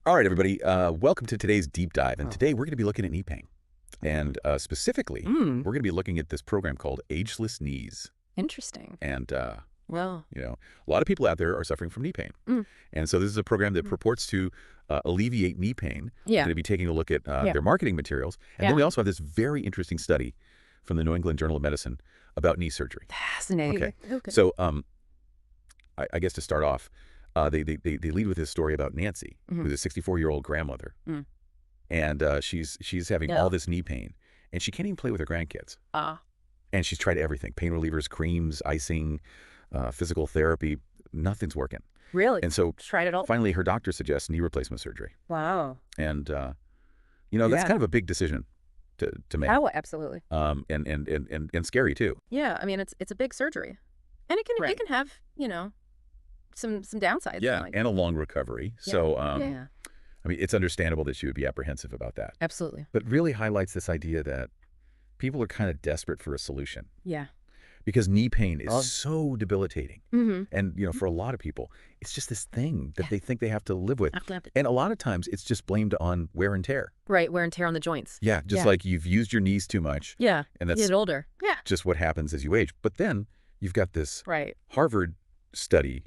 All right, everybody. Welcome to today's deep dive. And today we're going to be looking at knee pain. And specifically, we're going to be looking at this program called Ageless Knees. Interesting. And, Well, a lot of people out there are suffering from knee pain. And so this is a program that purports to alleviate knee pain. We're yeah. going to be taking a look at their marketing materials. And then we also have this very interesting study from the New England Journal of Medicine about knee surgery. Fascinating. Okay. So I guess to start off, they lead with this story about Nancy, who's a 64-year-old grandmother. And she's having all this knee pain, and she can't even play with her grandkids. And she's tried everything: pain relievers, creams, icing, physical therapy. Nothing's working. Really? And so Tried it all. finally, her doctor suggests knee replacement surgery. Wow. And that's kind of a big decision to make. Oh, absolutely. And scary too. Yeah, I mean it's a big surgery, and it can have some downsides. Yeah, and a long recovery. Yeah. So yeah. I mean, it's understandable that she would be apprehensive about that. Absolutely. But really highlights this idea that people are kind of desperate for a solution. Yeah. Because knee pain is so debilitating. And, for a lot of people, it's just this thing that they think they have to live with. And a lot of times it's just blamed on wear and tear. Right, wear and tear on the joints. Yeah, just like you've used your knees too much. Yeah. And that's you get older. Yeah. just what happens as you age. But then you've got this Right. Harvard study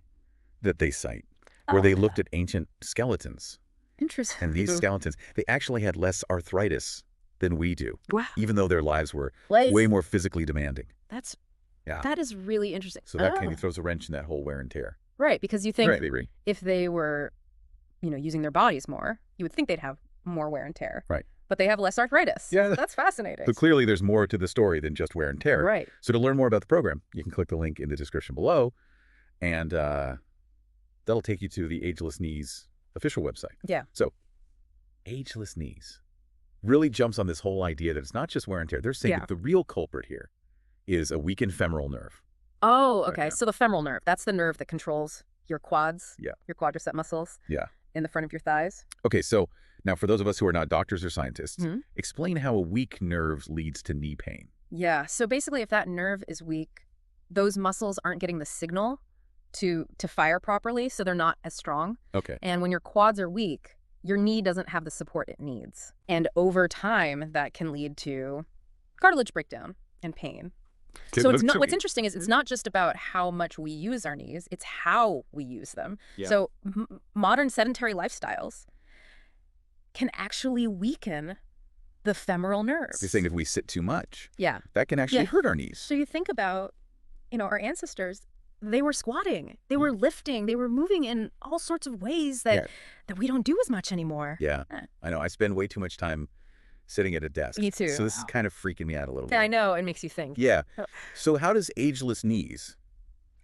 that they cite where they looked at ancient skeletons. Interesting. And these skeletons, they actually had less arthritis than we do. Wow. Even though their lives were way more physically demanding. That is really interesting. So that kind of throws a wrench in that whole wear and tear. Right, because you think Right. if they were, using their bodies more, you would think they'd have more wear and tear. Right. But they have less arthritis. Yeah. That's fascinating. So clearly there's more to the story than just wear and tear. Right. So to learn more about the program, you can click the link in the description below, and that'll take you to the Ageless Knees official website. Yeah. So Ageless Knees really jumps on this whole idea that it's not just wear and tear. They're saying that the real culprit here is a weakened femoral nerve. Oh, okay. Right. So the femoral nerve, that's the nerve that controls your quads, Yeah. your quadricep muscles Yeah. in the front of your thighs. Okay, so now for those of us who are not doctors or scientists, explain how a weak nerve leads to knee pain. Yeah. So basically, if that nerve is weak, those muscles aren't getting the signal to fire properly, so they're not as strong. Okay. And when your quads are weak, your knee doesn't have the support it needs. And over time, that can lead to cartilage breakdown and pain. So it's not, what's interesting is it's not just about how much we use our knees, it's how we use them. Yeah. So modern sedentary lifestyles can actually weaken the femoral nerves. You're saying if we sit too much, Yeah. that can actually hurt our knees. So you think about, our ancestors, they were squatting, they were lifting, they were moving in all sorts of ways that we don't do as much anymore. Yeah, I know. I spend way too much time sitting at a desk. Me too. So this is kind of freaking me out a little bit. Yeah, I know. It makes you think. Yeah. So how does Ageless Knees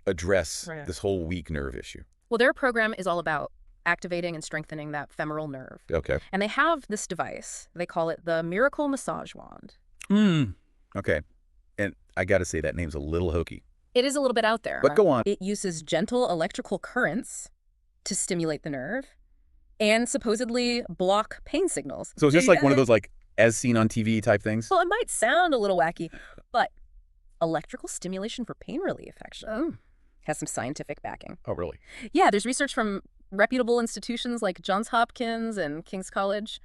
address this whole weak nerve issue? Well, their program is all about activating and strengthening that femoral nerve. Okay. And they have this device. They call it the Miracle Massage Wand. Okay. And I got to say, that name's a little hokey. It is a little bit out there. But go on. It uses gentle electrical currents to stimulate the nerve and supposedly block pain signals. So it's just like one of those, like, as seen on TV type things? Well, it might sound a little wacky, but electrical stimulation for pain relief actually has some scientific backing. Oh, really? Yeah, there's research from reputable institutions like Johns Hopkins and King's College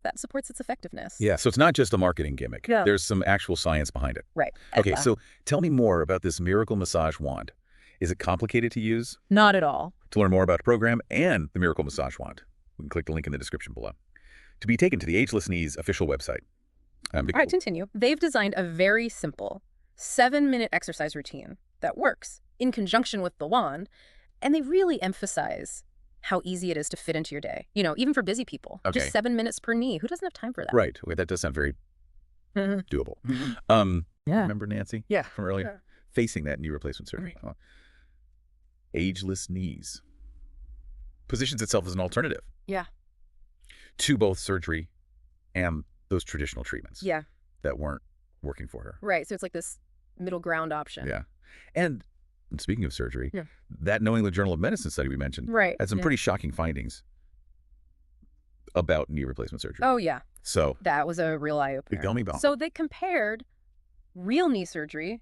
that supports its effectiveness. Yeah, so it's not just a marketing gimmick. Yeah. There's some actual science behind it. Right. Okay, so tell me more about this Miracle Massage Wand. Is it complicated to use? Not at all. To learn more about the program and the Miracle Massage Wand, we can click the link in the description below. To be taken to the Ageless Knees official website. All right, continue. They've designed a very simple 7-minute exercise routine that works in conjunction with the wand, and they really emphasize how easy it is to fit into your day. Even for busy people. Okay. Just 7 minutes per knee. Who doesn't have time for that? Right. Okay, that does sound very doable. Yeah. Remember Nancy? Yeah. From earlier? Facing that knee replacement surgery. Right. Ageless Knees positions itself as an alternative. Yeah. To both surgery and those traditional treatments. Yeah. That weren't working for her. Right. So it's like this middle ground option. Yeah. And speaking of surgery, that New England Journal of Medicine study we mentioned had some pretty shocking findings about knee replacement surgery. Oh, yeah. So that was a real eye-opener. Tell me about So they compared real knee surgery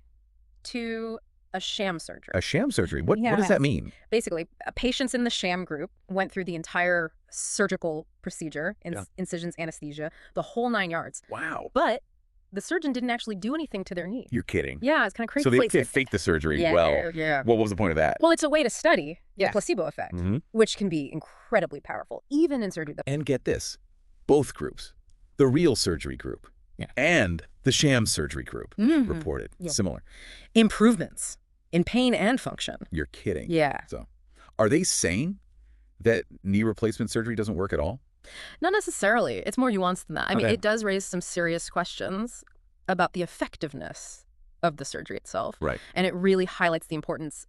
to a sham surgery. A sham surgery? What does that mean? Basically, patients in the sham group went through the entire surgical procedure, incisions, anesthesia, the whole 9 yards. Wow. But the surgeon didn't actually do anything to their knee. You're kidding. Yeah, it's kind of crazy. So they faked the surgery. Yeah. What was the point of that? Well, it's a way to study the placebo effect, which can be incredibly powerful, even in surgery. And get this, both groups, the real surgery group and the sham surgery group, reported similar improvements in pain and function. You're kidding. Yeah. So are they saying that knee replacement surgery doesn't work at all? Not necessarily. It's more nuanced than that. I mean, it does raise some serious questions about the effectiveness of the surgery itself. Right. And it really highlights the importance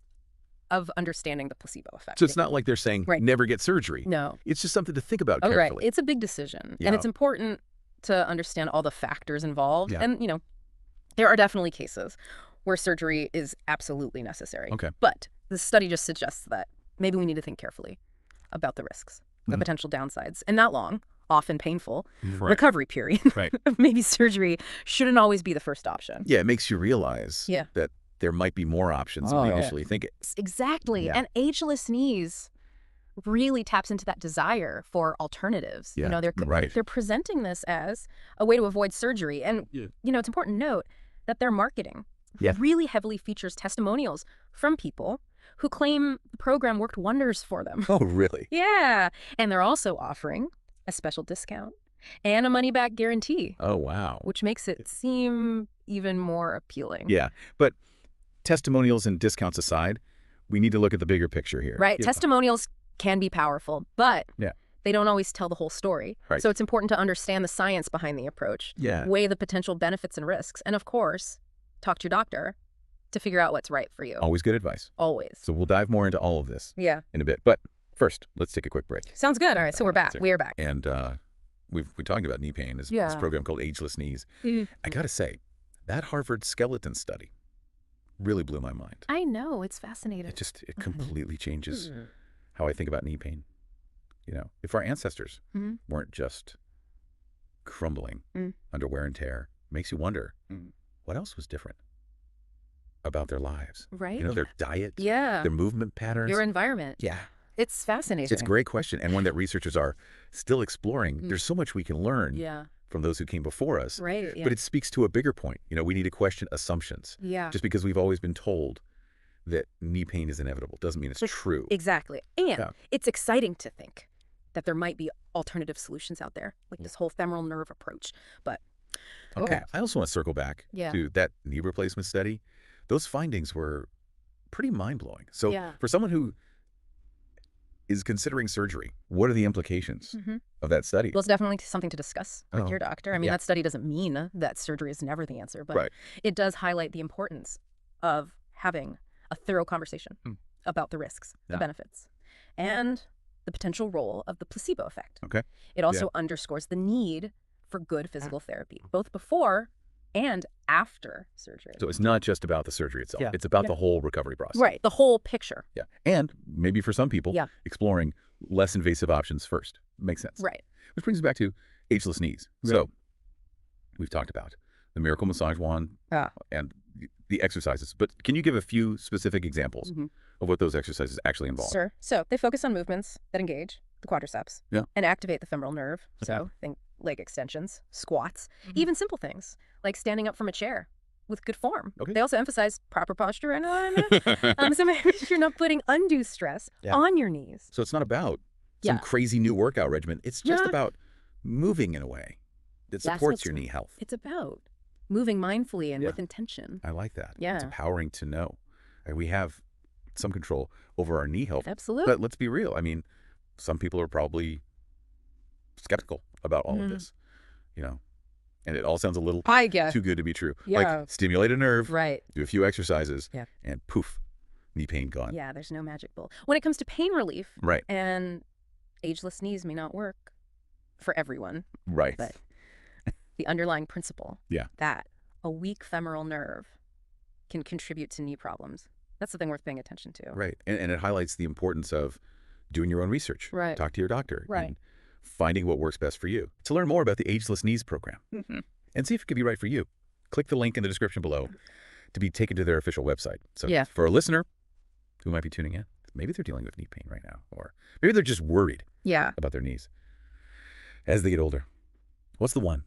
of understanding the placebo effect. So it's not like they're saying never get surgery. No. It's just something to think about carefully. Right. It's a big decision. And it's important to understand all the factors involved. Yeah. And, there are definitely cases where surgery is absolutely necessary. Okay. But the study just suggests that maybe we need to think carefully about the risks, the potential downsides, and that long, often painful, recovery period. Right. Maybe surgery shouldn't always be the first option. Yeah, it makes you realize that there might be more options than we initially think it. Exactly. Yeah. And Ageless Knees really taps into that desire for alternatives. Yeah. They're presenting this as a way to avoid surgery. And, it's important to note that their marketing really heavily features testimonials from people who claim the program worked wonders for them. Oh, really? Yeah. And they're also offering a special discount and a money-back guarantee. Oh, wow. Which makes it seem even more appealing. Yeah. But testimonials and discounts aside, we need to look at the bigger picture here. Right. Testimonials can be powerful, but they don't always tell the whole story. Right. So it's important to understand the science behind the approach, weigh the potential benefits and risks, and of course, talk to your doctor to figure out what's right for you. Always good advice. Always. So we'll dive more into all of this in a bit. But first, let's take a quick break. Sounds good. All right, so we're back. We are back. And we're talking about knee pain, this program called Ageless Knees. I got to say, that Harvard skeleton study really blew my mind. I know. It's fascinating. It completely changes how I think about knee pain. If our ancestors weren't just crumbling under wear and tear, it makes you wonder what else was different about their lives. Right. Their diet, their movement patterns. Your environment. Yeah. It's fascinating. It's a great question, and one that researchers are still exploring. There's so much we can learn from those who came before us. Right. Yeah. But it speaks to a bigger point. We need to question assumptions. Yeah. Just because we've always been told that knee pain is inevitable doesn't mean it's true. Exactly. And it's exciting to think that there might be alternative solutions out there, like this whole femoral nerve approach. But okay. I also want to circle back to that knee replacement study. Those findings were pretty mind-blowing. So for someone who is considering surgery, what are the implications of that study? Well, it's definitely something to discuss with your doctor. I mean, that study doesn't mean that surgery is never the answer, but it does highlight the importance of having a thorough conversation about the risks, the benefits, and the potential role of the placebo effect. Okay. It also underscores the need for good physical therapy, both before and after surgery. So it's not just about the surgery itself. Yeah. It's about the whole recovery process. Right. The whole picture. Yeah. And maybe for some people, exploring less invasive options first. Makes sense. Right. Which brings us back to Ageless Knees. Right. So we've talked about the miracle massage wand and the exercises. But can you give a few specific examples of what those exercises actually involve? Sure. So they focus on movements that engage the quadriceps and activate the femoral nerve. Okay. So think leg extensions, squats, even simple things like standing up from a chair with good form. Okay. They also emphasize proper posture and alignment. So make sure you're not putting undue stress on your knees. So it's not about some crazy new workout regimen. It's just about moving in a way that supports your knee health. It's about moving mindfully and with intention. I like that. Yeah. It's empowering to know. We have some control over our knee health. Absolutely. But let's be real. I mean, some people are probably skeptical about all of this, and it all sounds a little too good to be true. Yeah. Like stimulate a nerve, right? Do a few exercises, and poof, knee pain gone. Yeah, there's no magic bullet. When it comes to pain relief, right? And Ageless Knees may not work for everyone, right? But the underlying principle, that a weak femoral nerve can contribute to knee problems. That's something worth paying attention to. Right, and it highlights the importance of doing your own research. Right. Talk to your doctor. Right. And finding what works best for you. To learn more about the Ageless Knees program and see if it could be right for you, click the link in the description below to be taken to their official website. So for a listener who might be tuning in, maybe they're dealing with knee pain right now, or maybe they're just worried about their knees as they get older. What's the one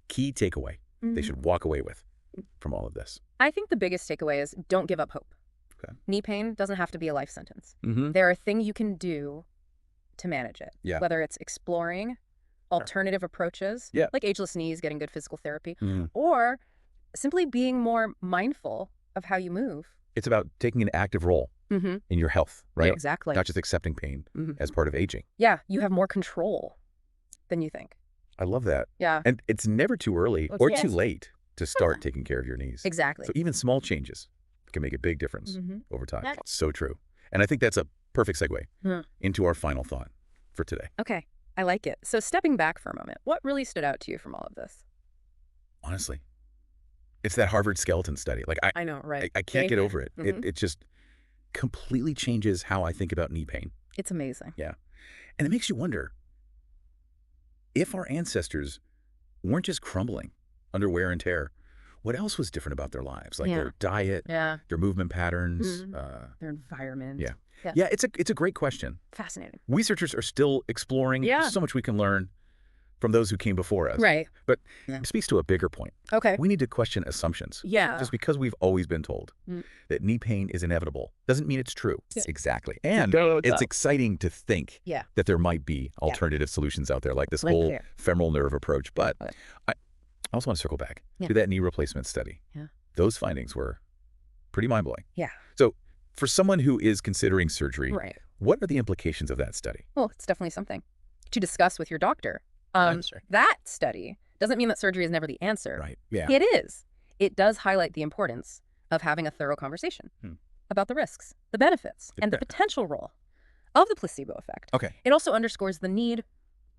key takeaway they should walk away with from all of this? I think the biggest takeaway is don't give up hope. Knee pain doesn't have to be a life sentence. There are things you can do to manage it, whether it's exploring alternative approaches, like Ageless Knees, getting good physical therapy, or simply being more mindful of how you move. It's about taking an active role in your health, right? Yeah, exactly. Not just accepting pain as part of aging. Yeah, you have more control than you think. I love that. Yeah. And it's never too early or too late to start taking care of your knees. Exactly. So even small changes can make a big difference over time. So true. And I think that's a perfect segue into our final thought for today. Okay. I like it. So stepping back for a moment, what really stood out to you from all of this? Honestly, it's that Harvard skeleton study. Like I know, right? I can't get over it. It just completely changes how I think about knee pain. It's amazing. Yeah. And it makes you wonder if our ancestors weren't just crumbling under wear and tear, what else was different about their lives? Like their diet, their movement patterns, their environment. Yeah, it's a great question. Fascinating. Researchers are still exploring. So much we can learn from those who came before us. Right. But it speaks to a bigger point. Okay. We need to question assumptions. Yeah. Just because we've always been told that knee pain is inevitable doesn't mean it's true. Exactly. And it's exciting to think that there might be alternative solutions out there, like this whole femoral nerve approach. But I also want to circle back to that knee replacement study. Those findings were pretty mind-blowing. So for someone who is considering surgery, what are the implications of that study? Well, it's definitely something to discuss with your doctor. That study doesn't mean that surgery is never the answer. Right. Yeah. It is. It does highlight the importance of having a thorough conversation about the risks, the benefits, and the potential role of the placebo effect. Okay. It also underscores the need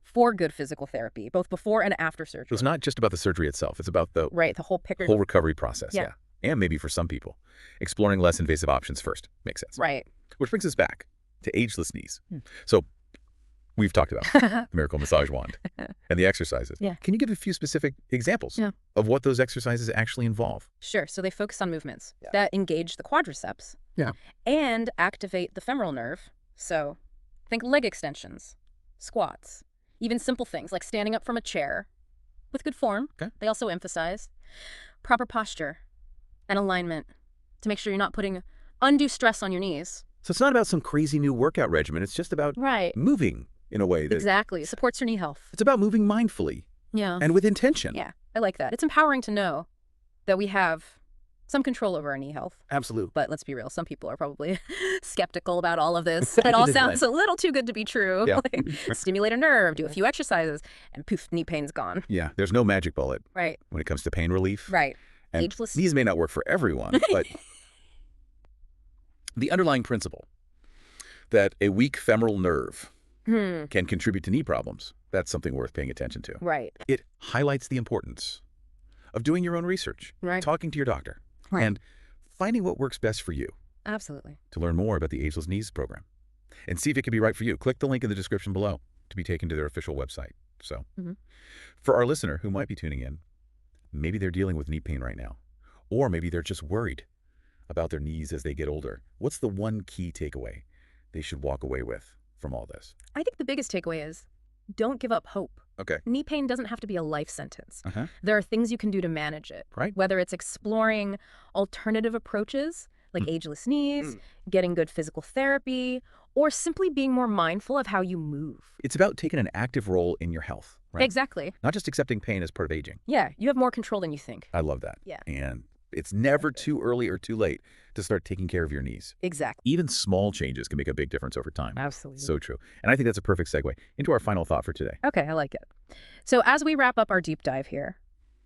for good physical therapy, both before and after surgery. So it's not just about the surgery itself. It's about the the whole picture, whole recovery process. Yeah. And maybe for some people, exploring less invasive options first makes sense. Right. Which brings us back to Ageless Knees. So we've talked about the miracle massage wand and the exercises. Can you give a few specific examples of what those exercises actually involve? Sure. So they focus on movements that engage the quadriceps and activate the femoral nerve. So think leg extensions, squats, even simple things like standing up from a chair with good form. They also emphasize proper posture and alignment to make sure you're not putting undue stress on your knees. So it's not about some crazy new workout regimen. It's just about moving in a way that... Exactly. Supports your knee health. It's about moving mindfully. And with intention. Yeah, I like that. It's empowering to know that we have some control over our knee health. Absolutely. But let's be real, some people are probably skeptical about all of this. It all sounds a little too good to be true. Like, stimulate a nerve, do a few exercises, and poof, knee pain's gone. Yeah, there's no magic bullet when it comes to pain relief. And Ageless. These may not work for everyone, but the underlying principle that a weak femoral nerve can contribute to knee problems, that's something worth paying attention to. It highlights the importance of doing your own research, talking to your doctor, and finding what works best for you. Absolutely. To learn more about the Ageless Knees program and see if it can be right for you, click the link in the description below to be taken to their official website. So for our listener who might be tuning in, maybe they're dealing with knee pain right now, or maybe they're just worried about their knees as they get older. What's the one key takeaway they should walk away with from all this? I think the biggest takeaway is don't give up hope. Knee pain doesn't have to be a life sentence. There are things you can do to manage it, whether it's exploring alternative approaches like Ageless Knees, getting good physical therapy, or simply being more mindful of how you move. It's about taking an active role in your health, Exactly. Not just accepting pain as part of aging. Yeah, you have more control than you think. I love that. Yeah. And it's never too early or too late to start taking care of your knees. Exactly. Even small changes can make a big difference over time. Absolutely. So true. And I think that's a perfect segue into our final thought for today. Okay, I like it. So as we wrap up our deep dive here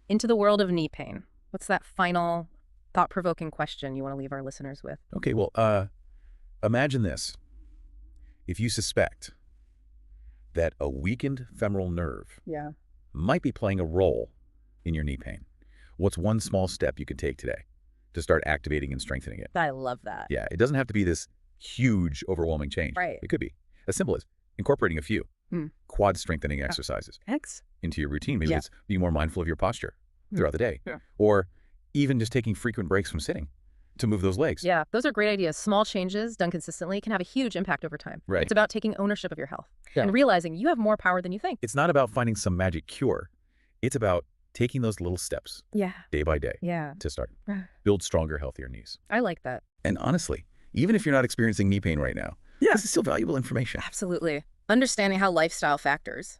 into the world of knee pain, what's that final thought-provoking question you want to leave our listeners with? Okay, well, imagine this. If you suspect that a weakened femoral nerve might be playing a role in your knee pain, what's one small step you could take today to start activating and strengthening it? I love that. Yeah, it doesn't have to be this huge, overwhelming change. It could be as simple as incorporating a few quad strengthening exercises into your routine. Maybe it's being more mindful of your posture throughout the day. Or even just taking frequent breaks from sitting to move those legs. Yeah, those are great ideas. Small changes done consistently can have a huge impact over time. Right. It's about taking ownership of your health and realizing you have more power than you think. It's not about finding some magic cure. It's about taking those little steps day by day to start. Build stronger, healthier knees. I like that. And honestly, even if you're not experiencing knee pain right now, this is still valuable information. Absolutely. Understanding how lifestyle factors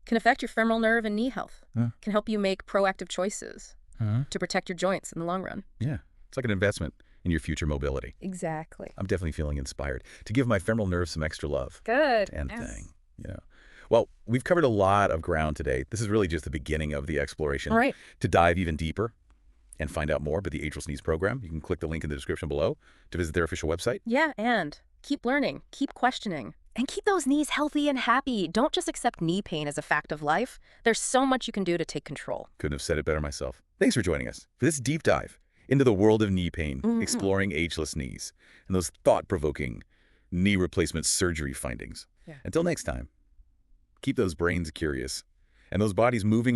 can affect your femoral nerve and knee health can help you make proactive choices to protect your joints in the long run. Yeah. It's like an investment in your future mobility. Exactly. I'm definitely feeling inspired to give my femoral nerves some extra love. Good. And thing, you know. Well, we've covered a lot of ground today. This is really just the beginning of the exploration. Right. To dive even deeper and find out more about the Ageless Knees program, you can click the link in the description below to visit their official website. Yeah, and keep learning, keep questioning, and keep those knees healthy and happy. Don't just accept knee pain as a fact of life. There's so much you can do to take control. Couldn't have said it better myself. Thanks for joining us for this deep dive into the world of knee pain, exploring ageless knees and those thought-provoking knee replacement surgery findings. Until next time, keep those brains curious and those bodies moving